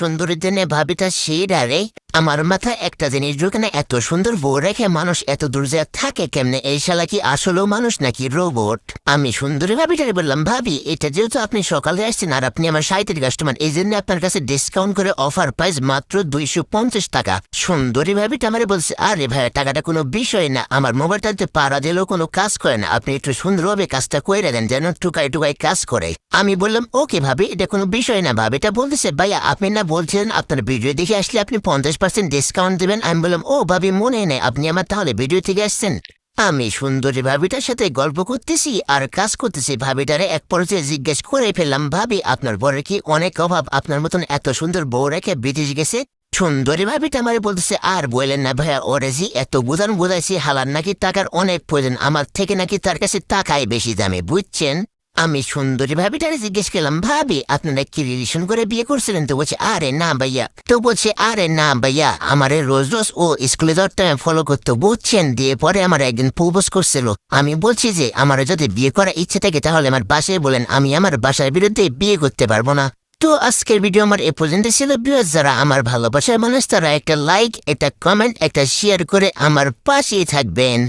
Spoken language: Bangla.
সুন্দরী দিনে ভাবিটা সেই ডারে আমার মাথায় একটা জিনিস ঢুকে না, এত সুন্দর বউ রেখে মানুষ এত দূর যায় থাকে কেমনে? এই শালা কি আসলেও মানুষ নাকি রোবট? আমি সুন্দরী ভাবিটারে বললাম, ভাবি এটা যেহেতু আপনি সকালে আসছেন আর আপনি আমার সাহিত্যের কাস্টমার, এই জন্য আপনার কাছে ডিসকাউন্ট করে অফার প্রাইস মাত্র 250 টাকা। সুন্দরী ভাবিটা আমারে বলছে, আরে ভাই টাকাটা কোনো বিষয় না, আমার মোবাইলটাতে পাড়া দিলেও কোনো কাজ করে না, আপনি একটু সুন্দরভাবে কাজটা করে দেন যেন টুকাই টুকাই কাজ করে। আমি বললাম ওকে ভাবি, এটা কোনো বিষয় না। ভাবিটা বলতেছে, ভাইয়া আপনি না বলছেন আপনার ভিডিও দেখে আসলে আপনি 50% ডিসকাউন্ট দেবেন। আমি বললাম ও ভাবি মনে নেই, আপনি আমার তাহলে ভিডিও থেকে আসছেন। আমি সুন্দরী ভাবিটার সাথে গল্প করতেছি আর কাজ করতেছি, ভাবিটারে এক পর্যায়ে জিজ্ঞেস করে ফেললাম, ভাবি আপনার বরের কি অনেক অভাব? আপনার মতন এত সুন্দর বউ রেখে বিদেশ গেছে। সুন্দরী ভাবিটা আমারে বলতেছে, আর বললেন না ভাইয়া, ওরে জি এত বোঝাইছি হালার নাকি টাকার অনেক প্রয়োজন, আমার থেকে নাকি তার কাছে টাকাই বেশি দামে, বুঝছেন? আমি সুন্দরী ভাবিটারে জিজ্ঞেস করলাম, ভাবি আপনারা কি রিলেশন করে বিয়ে করছিলেন? তো বলছে আরে না ভাইয়া, আমারে রোজ রোজ ও স্কুলে যাওয়ার টাইম ফলো করতো, বুঝছেন? দিয়ে পরে আমার একদিন প্রপোজ করছিল। আমি বলছি যে আমার যদি বিয়ে করার ইচ্ছে থাকে তাহলে আমার বাসায় বলেন, আমি আমার বাসার বিরুদ্ধে বিয়ে করতে পারবো না। তো আজকের ভিডিও আমার এ পর্যন্ত ছিল। ভিউয়ার্স যারা আমার ভালোবাসার মানুষ তারা একটা লাইক, একটা কমেন্ট, একটা শেয়ার করে আমার পাশেই থাকবেন।